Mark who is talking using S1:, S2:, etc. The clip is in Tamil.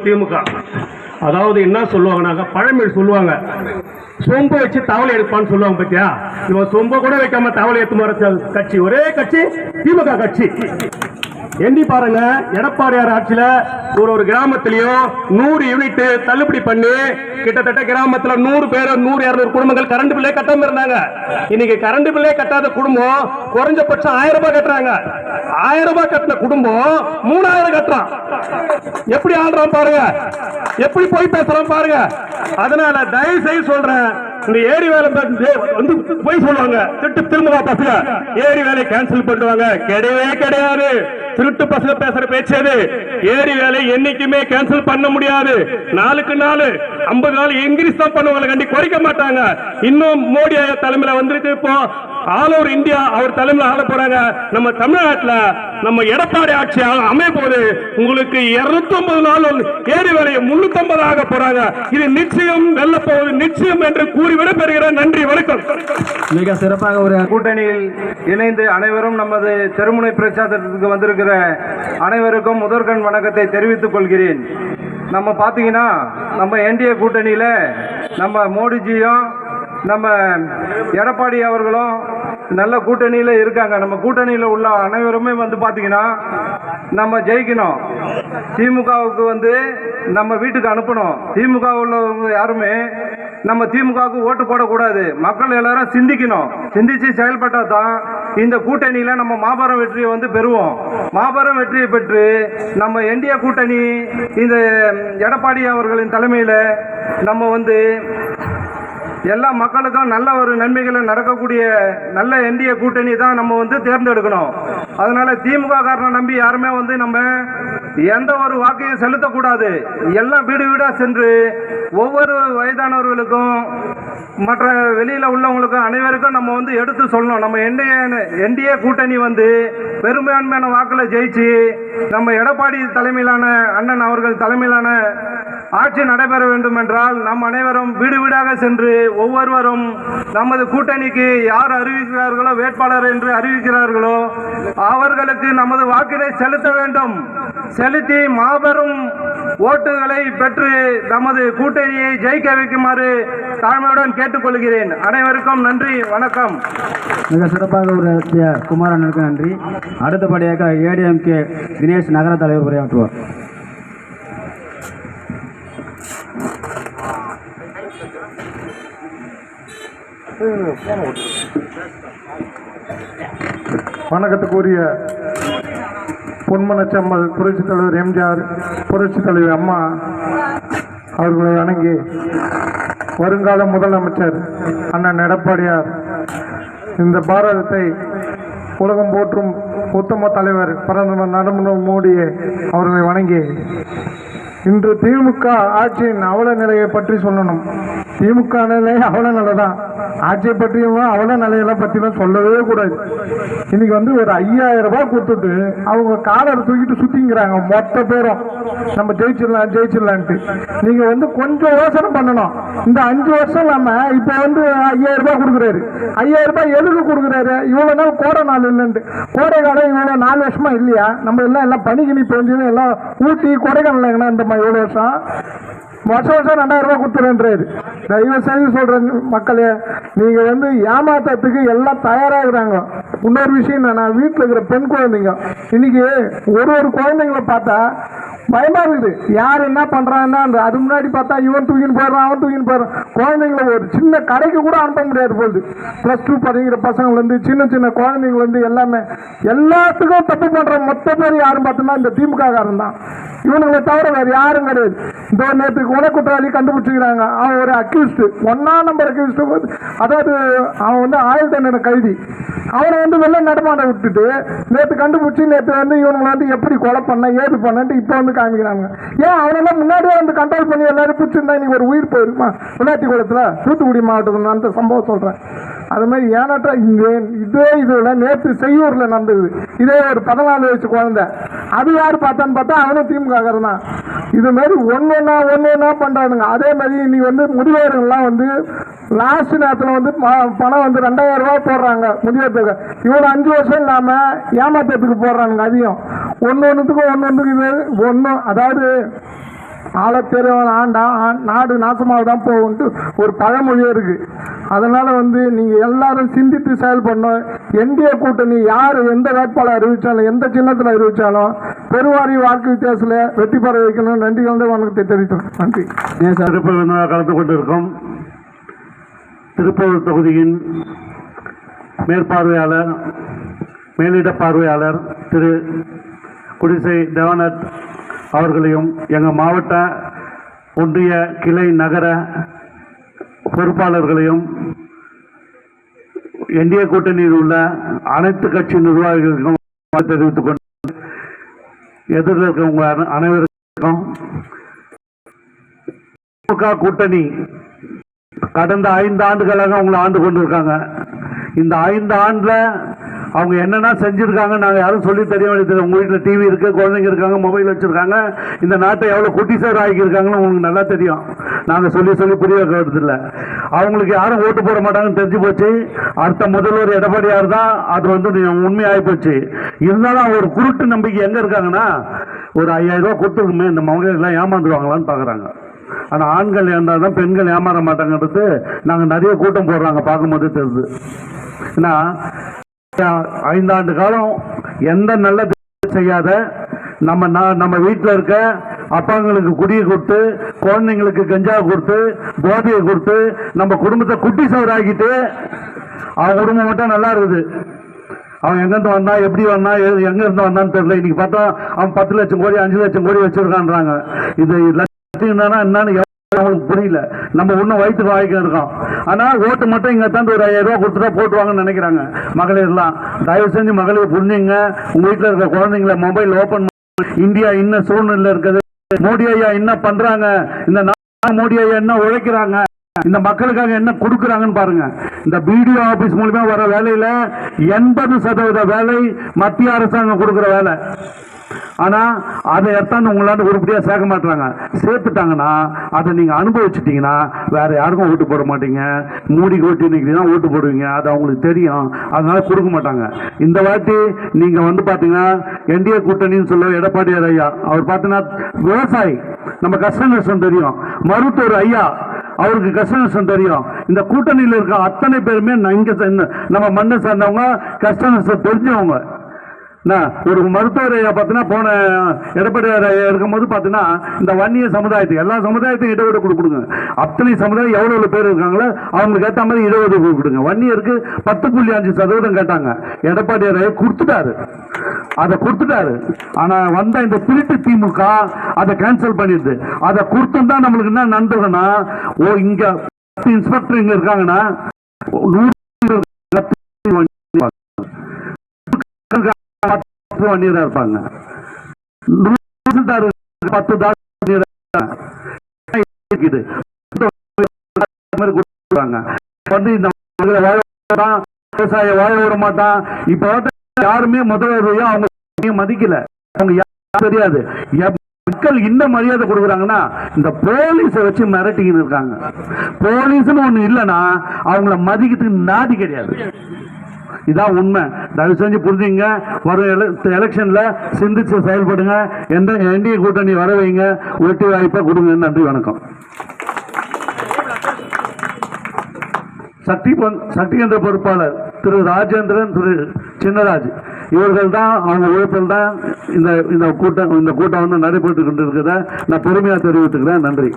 S1: திமுக அதாவது என்ன சொல்லுவாங்கன்னாக்க பழமொழி சொல்லுவாங்க, சொம்பு வச்சு தவளை எடுப்பான்னு சொல்லுவாங்க. பத்தியா, இவன் சொம்ப கூட வைக்காம தவளை எடுத்து வர கட்சி ஒரே கட்சி திமுக கட்சி. எண்ணி பாருங்க, எடப்பாடியார் ஆட்சியில ஒரு கிராமத்திலையும் 100 யூனிட் தள்ளுபடி பண்ணி கிட்டத்தட்ட கிராமத்துல 100 பேர் 100-200 குடும்பங்கள் கரண்ட் பில்லே கட்டாம இருந்தாங்க. இன்னைக்கு கரண்ட் பில்லே கட்டாத குடும்பம் குறைஞ்சபட்சம் 1000 ரூபாய் கட்டுறாங்க. 1000 ரூபாய் கட்டின குடும்பம் 3000 கட்டுறான். எப்படி ஆடுறான் பாருங்க, எப்படி போய் பேசுறான் பாருங்க. அதனால தயவு செய்து சொல்றேன், இந்த ஏரி வேலை வந்து போய் சொல்லுவாங்க, திரும்ப பசங்க ஏரி வேலையை கேன்சல் பண்ணுவாங்க. கிடையவே கிடையாது. திருட்டு பசங்க பேசுற பேச்சது. ஏரி வேலை என்னைக்குமே கேன்சல் பண்ண முடியாது. நாளுக்கு நாள் 50 நாள் இன்கிரீஸ் தான் பண்ணுவாங்க, கண்டி குறைக்க மாட்டாங்க. இன்னும் மோடி தலைமையில வந்திருக்கு. இப்போ ஆல் ஓவர் இந்தியா அவர் தலைமையில் ஆள போறாங்க. நம்ம தமிழ்நாட்டில் நம்ம எடப்பாடி ஆட்சி அமைய போது உங்களுக்கு 250 நாள் ஏரி வேலையை 350 ஆக போறாங்க. இது நிச்சயம் வெல்ல போவது நிச்சயம் என்று கூறி விடைபெறுகிறேன். நன்றி, வணக்கம்.
S2: மிக சிறப்பாக ஒரு கூட்டணியில் இணைந்து அனைவரும் நமது தெருமுனை பிரச்சாரத்திற்கு வந்திருக்கிற அனைவருக்கும் முதற்கண் வணக்கத்தை தெரிவித்துக் கொள்கிறேன். நம்ம பார்த்தீங்கன்னா நம்ம என்டிஏ கூட்டணியில் நம்ம மோடிஜியும் நம்ம எடப்பாடி அவர்களும் நல்ல கூட்டணியில் இருக்காங்க. நம்ம கூட்டணியில் உள்ள அனைவருமே வந்து பார்த்தீங்கன்னா நம்ம ஜெயிக்கணும். திமுகவுக்கு வந்து நம்ம வீட்டுக்கு அனுப்பணும். திமுக உள்ளவங்க யாருமே நம்ம திமுகவுக்கு ஓட்டு போடக்கூடாது. மக்கள் எல்லாரும் சிந்திக்கணும். சிந்திச்சு செயல்பட்டால் தான் இந்த கூட்டணியில் நம்ம மாபெரும் வெற்றியை வந்து பெறுவோம். மாபெரும் வெற்றியை பெற்று நம்ம என்டிஏ கூட்டணி இந்த எடப்பாடி அவர்களின் தலைமையில் நம்ம வந்து எல்லா மக்களுக்கும் நல்ல ஒரு நன்மைகளை நடக்கக்கூடிய நல்ல என்டிஏ கூட்டணி தான் நம்ம வந்து தேர்ந்தெடுக்கணும். அதனால திமுக காரனை நம்பி யாருமே வந்து நம்ம எந்த ஒரு வாக்கையும் செலுத்தக்கூடாது. எல்லாம் வீடு வீடாக சென்று ஒவ்வொரு வயதானவர்களுக்கும் மற்ற வெளியில் உள்ளவங்களுக்கும் அனைவருக்கும் நம்ம வந்து எடுத்து சொல்லணும். நம்ம என்டிஏ கூட்டணி வந்து பெரும்பான்மையான வாக்கில் ஜெயிச்சு நம்ம எடப்பாடி தலைமையிலான அண்ணன் அவர்கள் தலைமையிலான ஆட்சி நடைபெற வேண்டும் என்றால் நம் அனைவரும் வீடு வீடாக சென்று ஒவ்வொருவரும் நமது கூட்டணிக்கு யார் அறிவிக்கிறார்களோ, வேட்பாளர் என்று அறிவிக்கிறார்களோ அவர்களுக்கு நமது வாக்கினை செலுத்த வேண்டும். செலுத்தி மாபெரும் ஓட்டுகளை பெற்று நமது கூட்டணியை ஜெயிக்க வைக்குமாறு தாழ்மையுடன் கேட்டுக்கொள்கிறேன். அனைவருக்கும் நன்றி, வணக்கம்.
S3: மிக சிறப்பாக ஒரு குமாரனுக்கு நன்றி. அடுத்தபடியாக ஏடிஎம்கே தினேஷ் நகர தலைவர் உரையாற்றுவார்.
S4: வணக்கத்துக்குரிய பொன்மனச்சம்மல் புரட்சித் தலைவர் எம்ஜிஆர், புரட்சித் தலைவர் அம்மா அவர்களை வணங்கி வருங்கால முதலமைச்சர் அண்ணன் எடப்பாடியார் இந்த பாரதத்தை உலகம் போற்றும் உத்தம தலைவர் பிரதமர் நரேந்திர மோடி அவர்களை வணங்கி இன்று திமுக ஆட்சியின் அவல நிலையை பற்றி சொல்லணும். திமுக நிலை அவல நிலை தான். ஆட்சியை பற்றியும் அவல நிலைகளை பற்றியும் சொல்லவே கூடாது. இன்னைக்கு வந்து ஒரு 5000 ரூபாய் கொடுத்துட்டு அவங்க காலரை தூக்கிட்டு சுத்திங்கிறாங்க மொத்த பேரும். நம்ம ஜெயிச்சிடலான்ட்டு நீங்க வந்து கொஞ்சம் யோசனை பண்ணணும். இந்த 5 வருஷம் இல்லாம இப்ப வந்து 5000 ரூபாய் கொடுக்குறாரு. 5000 ரூபாய் எதுக்கு கொடுக்குறாரு? இவ்வளவு நாள் கோடை நாள் இல்லைன்ட்டு. கோடை காலம் இவ்வளவு 4 வருஷமா இல்லையா? நம்ம எல்லாம் பனிக்கினி பெஞ்சது எல்லாம் ஊட்டி கொடைக்கானல் இந்த மாதிரி இவ்வளவு வருஷம் 2000 ரூபாய் கொடுத்துருன்றாரு. தயவு செய்து சொல்றேன் மக்களே, நீங்க வந்து ஏமாத்தத்துக்கு எல்லாம் தயாராகிறாங்க. இன்னொரு விஷயம், நான் வீட்டில் இருக்கிற பெண் குழந்தைங்க இன்னைக்கு ஒரு குழந்தைங்களை பார்த்தா பயமா இருக்குது. யார் என்ன பண்றாங்கன்னா அது முன்னாடி பார்த்தா இவன் தூக்கின்னு போயிடுறான், அவன் தூக்கின்னு போயிடுறான். குழந்தைங்களை ஒரு சின்ன கடைக்கு கூட அனுப்ப முடியாது போகுது. +2 படிக்கிற பசங்கள்லேருந்து சின்ன குழந்தைங்கள்லேருந்து எல்லாமே எல்லாத்துக்கும் தப்பு பண்ற மொத்த பேர் யாரும் பார்த்தோம்னா இந்த திமுக காரன் தான். இவனுங்களை தவிர வேறு யாரும் கிடையாது. இந்த நேற்றுக்கு குற்றவாளி கண்டுபிடிச்சிக்கிறாங்க. அவன் ஒரு அக்யூஸ்டு, 1ஆம் நம்பர் அக்யூஸ்டு. அதாவது அவன் வந்து ஆயுள் தண்டனை கைதி. அவனை வந்து வெளில நடமாட விட்டுட்டு நேற்று கண்டுபிடிச்சி நேற்று வந்து இவனுங்களை வந்து எப்படி கொலை பண்ண ஏது பண்ணட்டு இப்போ வந்து காமிக்கிறாங்க. ஏன் அவனெல்லாம் முன்னாடியே வந்து கண்ட்ரோல் பண்ணி எல்லாரும் பிடிச்சிருந்தா இன்னைக்கு ஒரு உயிர் போயிருமா? விளையாட்டு குளத்தில் தூத்துக்குடி மாவட்டத்தில் அந்த சம்பவம் சொல்கிறேன். அது மாதிரி ஏனாட்டா இதே இதில் நேற்று செய்யூரில் நடந்தது. இதே ஒரு 14 வயசு குழந்தை. அது யார் பார்த்தான்னு பார்த்தா அவனும் திமுக தான். இது மாதிரி ஒன்னொன்னா பண்றானுங்க. அதே மாதிரி இன்னைக்கு வந்து முதியோர்கள்லாம் வந்து லாஸ்ட் நேரத்தில் வந்து பணம் வந்து 2000 ரூபாய் போடுறாங்க முதியோருக்கு. இவ்வளோ 5 வருஷம் இல்லாம ஏமாத்தத்துக்கு போடுறானுங்க. அதிகம் ஒன்றுத்துக்கும் இது ஒன்றும். அதாவது ஆழத்தெருவன் ஆண்டா நாடு நாசமாக தான் போகும்ட்டு ஒரு பழமொழியே இருக்குது. அதனால் நீங்கள் எல்லாரும் சிந்தித்து செயல்படணும். என்டிஏ கூட்டணி யார் எந்த வேட்பாளர் அறிவித்தாலும் எந்த சின்னத்தில் அறிவித்தாலும் பெருவாரி வாக்கு வித்தியாசத்தில் வெற்றி பெற வைக்கணும். நன்றி கலந்த வணக்கத்தை தெரிவித்தோம். நன்றி.
S5: கலந்து கொண்டிருக்கும் திருப்பூர் தொகுதியின் மேற்பார்வையாளர் மேலிட பார்வையாளர் திரு குடிசை தேவநாத் அவர்களையும் எங்கள் மாவட்ட ஒன்றிய கிளை நகர பொறுப்பாளர்களையும் என்டிஏ கூட்டணியில் உள்ள அனைத்து கட்சி நிர்வாகிகளுக்கும் தெரிவித்துக் கொண்டு எதிரில் இருக்கிறவங்க அனைவருக்கும் திமுக கூட்டணி கடந்த 5 ஆண்டுகளாக அவங்களை ஆண்டு கொண்டு இருக்காங்க. இந்த 5 ஆண்டுல அவங்க என்னென்ன செஞ்சிருக்காங்க நாங்கள் யாரும் சொல்லி தெரிய வேண்டியது. உங்கள் வீட்டில் டிவி இருக்கு, குழந்தைங்க இருக்காங்க, மொபைல் வச்சிருக்காங்க. இந்த நாட்டை எவ்வளோ குட்டிசேர் ஆகியிருக்காங்கன்னு உங்களுக்கு நல்லா தெரியும். நாங்கள் சொல்லி புரிய வைக்கிறது இல்லை. அவங்களுக்கு யாரும் ஓட்டு போட மாட்டாங்கன்னு தெரிஞ்சு போச்சு. அடுத்த முதல்வர் எடப்பாடியார் தான். அது உண்மையாகி போச்சு. இருந்தாலும் ஒரு குருட்டு நம்பிக்கை எங்கே இருக்காங்கன்னா, ஒரு 5000 ரூபா கொடுத்துருக்குமே இந்த மகளிர்லாம் ஏமாந்துருவாங்களான்னு பார்க்குறாங்க. ஆனால் ஆண்கள் ஏந்தால் தான் பெண்கள் ஏமாற மாட்டாங்கன்றது நாங்கள் நிறைய கூட்டம் போடுறாங்க, பார்க்கும்போது தெரியுது. ஏன்னா 5 ஆண்டு காலம் எந்த நல்ல செய்யாத நம்ம வீட்டில் இருக்க அப்பாங்களுக்கு குடியை கொடுத்து, குழந்தைங்களுக்கு கஞ்சா கொடுத்து, போதையை கொடுத்து, நம்ம குடும்பத்தை குட்டி சவராக்கிட்டு அவன் குடும்பம் மட்டும் நல்லா இருக்குது. அவன் எங்கேருந்து வந்தான், எப்படி வந்தான், எங்க இருந்து வந்தான்னு தெரியல. இன்னைக்கு பார்த்தா அவன் 10 லட்சம் கோடி 5 லட்சம் கோடி வச்சிருக்கான்றாங்க. இது என்னன்னு அவங்களுக்கு புரியல. நம்ம ஒன்றும் வயிற்றுக்கு வாய்க்க இருக்கோம். ஆனால் ஓட்டு மட்டும் இங்கே தான் ஒரு 5000 ரூபா கொடுத்துட்டா போட்டுவாங்கன்னு நினைக்கிறாங்க மகளிர்லாம். தயவு செஞ்சு மகளிர் புரிஞ்சுங்க. உங்கள் வீட்டில் இருக்க குழந்தைங்களை மொபைல் ஓப்பன் பண்ணி இந்தியா இன்னும் சூழ்நிலை இருக்குது, மோடி ஐயா என்ன பண்றாங்க, இந்த மோடி ஐயா என்ன உழைக்கிறாங்க, இந்த மக்களுக்காக என்ன கொடுக்குறாங்கன்னு பாருங்க. இந்த பிடிஓ ஆபீஸ் மூலமா வர வேலையில 80% வேலை மத்திய அரசாங்கம் கொடுக்குற வேலை. ஆனா அதை எடுத்தாந்து உங்களால உருப்படியா சேர்க்க மாட்டாங்க. சேர்த்துட்டாங்கன்னா அதை நீங்க அனுபவிச்சுட்டீங்கன்னா வேற யாருக்கும் ஓட்டு போட மாட்டீங்க. மூடி ஓட்டு தான் ஓட்டு போடுவீங்க. அது அவங்களுக்கு தெரியும். அதனால கொடுக்க மாட்டாங்க. இந்த வாட்டி நீங்க பாத்தீங்கன்னா என்டிஏ கூட்டணின்னு சொல்ல எடப்பாடியார் ஐயா அவர் பாத்தீங்கன்னா விவசாயி, நம்ம கஷ்ட நஷ்டம் தெரியும். மருத்துவர் ஐயா அவருக்கு கஷ்ட நஷ்டம் தெரியும். இந்த கூட்டணியில் இருக்க அத்தனை பேருமே நம்ம மண்ணை சேர்ந்தவங்க, கஷ்ட நஷ்டம் தெரிஞ்சவங்க. ஒரு மருத்துவர் பார்த்தீங்கன்னா போன எடப்பாடியார் இருக்கும்போது பார்த்தீங்கன்னா இந்த வன்னிய சமுதாயத்துக்கு எல்லா சமுதாயத்தையும் இடஒதுக்கீடு கொடுக்குங்க. அத்தனை சமுதாயம் எவ்வளவு பேர் இருக்காங்களோ அவங்களுக்கு ஏற்ற மாதிரி இடஒதுக்கீடு கொடுங்க. வன்னியருக்கு 10.5% கேட்டாங்க. எடப்பாடியார் கொடுத்துட்டாரு, அதை கொடுத்துட்டாரு. ஆனா வந்த இந்த திருட்டு திமுக அதை கேன்சல் பண்ணிடுது. அதை கொடுத்துதான் நம்மளுக்கு என்ன நன்றுன்னா, இங்க இன்ஸ்பெக்டர் இங்க இருக்காங்கன்னா 100 வண்டியரா இருப்பாங்க. 10 விவசாய வாழ விட மாட்டான். இப்ப யாருமே முதல்வரையோ அவங்க மதிக்கல, அவங்க தெரியாது. மக்கள் இன்னும் மரியாதை கொடுக்குறாங்கன்னா இந்த போலீஸை வச்சு மிரட்டிக்கின்னு இருக்காங்க. போலீஸ்னு ஒண்ணு இல்லைன்னா அவங்கள மதிக்கிறதுக்கு நாதி கிடையாது. இதான் உண்மை. தயவு செஞ்சு புரிஞ்சுங்க. வரும் எலெக்ஷன்ல சிந்திச்சு செயல்படுங்க. எந்த என்டிஏ கூட்டணி வர வைங்க, வெற்றி வாய்ப்பை கொடுங்க. நன்றி, வணக்கம். சக்தி என்ற பொறுப்பாளர் திரு ராஜேந்திரன், திரு சின்னராஜ் இவர்கள் தான், அவங்க உழைப்பில் தான் இந்த கூட்டம் நடைபெற்று கொண்டிருக்கிறத நான் பெருமையாக தெரிவித்துக்கிறேன். நன்றி.